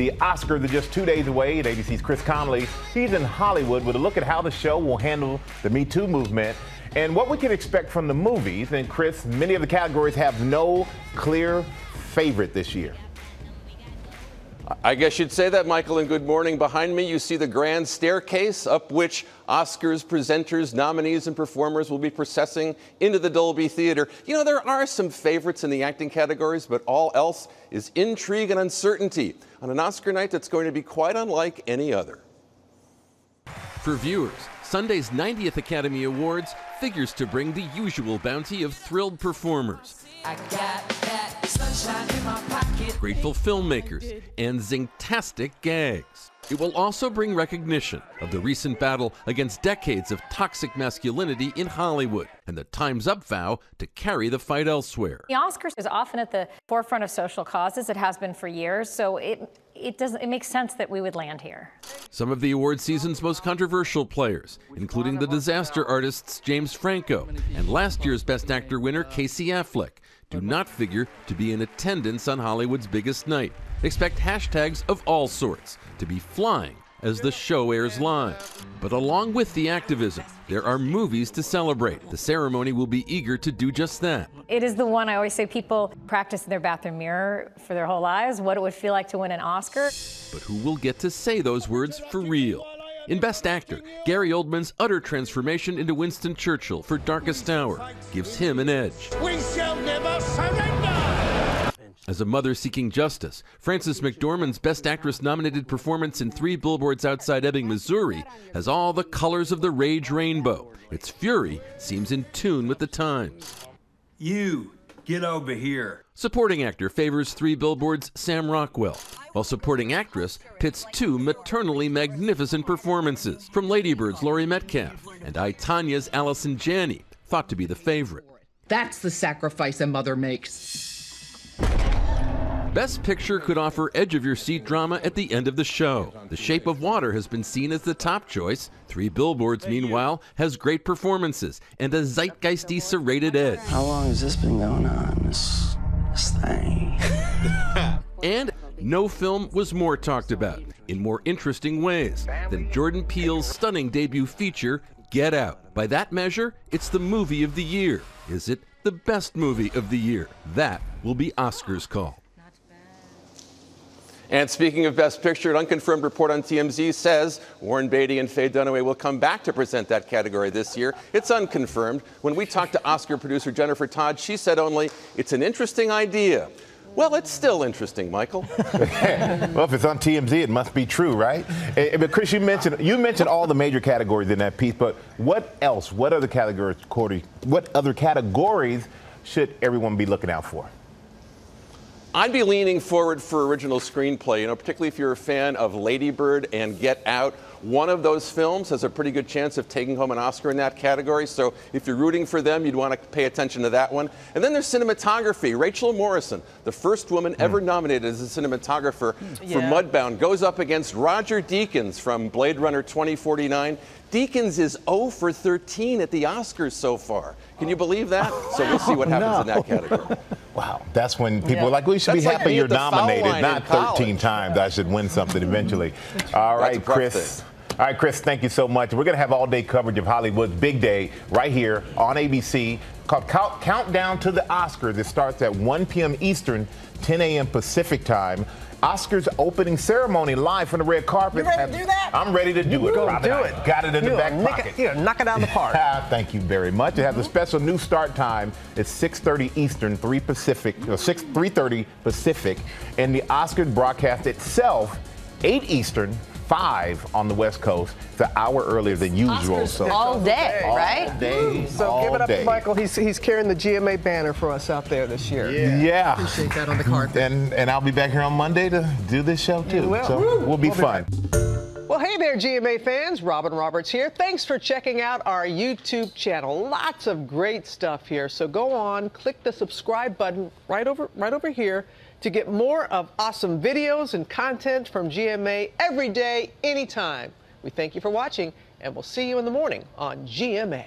The Oscars are just 2 days away, and ABC's Chris Conley, he's in Hollywood with a look at how the show will handle the Me Too movement and what we can expect from the movies. And Chris, many of the categories have no clear favorite this year. I guess you'd say that, Michael, and good morning. Behind me, you see the grand staircase up which Oscars presenters, nominees, and performers will be processing into the Dolby Theater. You know, there are some favorites in the acting categories, but all else is intrigue and uncertainty on an Oscar night that's going to be quite unlike any other. For viewers, Sunday's 90th Academy Awards figures to bring the usual bounty of thrilled performers, I got that sunshine in my pocket, grateful filmmakers, and zingtastic gags. It will also bring recognition of the recent battle against decades of toxic masculinity in Hollywood and the Time's Up vow to carry the fight elsewhere. The Oscars is often at the forefront of social causes. It has been for years, so it makes sense that we would land here. Some of the award season's most controversial players, including the disaster artists James Franco and last year's Best Actor winner Casey Affleck, do not figure to be in attendance on Hollywood's biggest night. Expect hashtags of all sorts to be flying as the show airs live. But along with the activism, there are movies to celebrate. The ceremony will be eager to do just that. It is the one I always say people practice in their bathroom mirror for their whole lives, what it would feel like to win an Oscar. But who will get to say those words for real? In Best Actor, Gary Oldman's utter transformation into Winston Churchill for Darkest Hour gives him an edge. We shall never surrender! As a mother seeking justice, Frances McDormand's Best Actress nominated performance in 3 Billboards Outside Ebbing, Missouri has all the colors of the rage rainbow. Its fury seems in tune with the times. You, get over here. Supporting actor favors 3 Billboards' Sam Rockwell, while supporting actress pits 2 maternally magnificent performances from Lady Bird's Laurie Metcalf and I, Tanya's Allison Janney, thought to be the favorite. That's the sacrifice a mother makes. Best Picture could offer edge-of-your-seat drama at the end of the show. The Shape of Water has been seen as the top choice. 3 Billboards, meanwhile, has great performances and a zeitgeisty serrated edge. How long has this been going on, this thing? And no film was more talked about, in more interesting ways, than Jordan Peele's stunning debut feature, Get Out. By that measure, it's the movie of the year. Is it the best movie of the year? That will be Oscar's call. And speaking of Best Picture, an unconfirmed report on TMZ says Warren Beatty and Faye Dunaway will come back to present that category this year. It's unconfirmed. When we talked to Oscar producer Jennifer Todd, she said only, it's an interesting idea. Well, it's still interesting, Michael. Well, if it's on TMZ, it must be true, right? But Chris, you mentioned all the major categories in that piece, but what else? What other categories should everyone be looking out for? I'd be leaning forward for original screenplay, particularly if you're a fan of Lady Bird and Get Out. One of those films has a pretty good chance of taking home an Oscar in that category, so if you're rooting for them, you'd want to pay attention to that one. And then there's cinematography. Rachel Morrison, the first woman ever nominated as a cinematographer for Mudbound, goes up against Roger Deakins from Blade Runner 2049. Deakins is 0 for 13 at the Oscars so far. Can you believe that? So we'll see what happens in that category. Wow, that's when people are like, we should be happy you're nominated, not 13 times. I should win something eventually. All right, Chris. All right, Chris, thank you so much. We're going to have all-day coverage of Hollywood's big day right here on ABC called Countdown to the Oscars. It starts at 1 p.m. Eastern, 10 a.m. Pacific time. Oscars opening ceremony live from the red carpet. You ready to do that? I'm ready to do it. Go do it. Got it in the back pocket. Knock it out of the park. Thank you very much. It has a special new start time. It's 6:30 Eastern, 3:30 Pacific. And the Oscars broadcast itself, 8 Eastern, 5 on the West Coast. It's an hour earlier than usual. Oscars so all day, right? All day. So give it up to Michael. He's carrying the GMA banner for us out there this year. Yeah. Appreciate that on the carpet. And I'll be back here on Monday to do this show too. So we'll be fun. Well, hey there, GMA fans. Robin Roberts here. Thanks for checking out our YouTube channel. Lots of great stuff here. So go on, click the subscribe button right over here to get more of awesome videos and content from GMA every day, anytime. We thank you for watching, and we'll see you in the morning on GMA.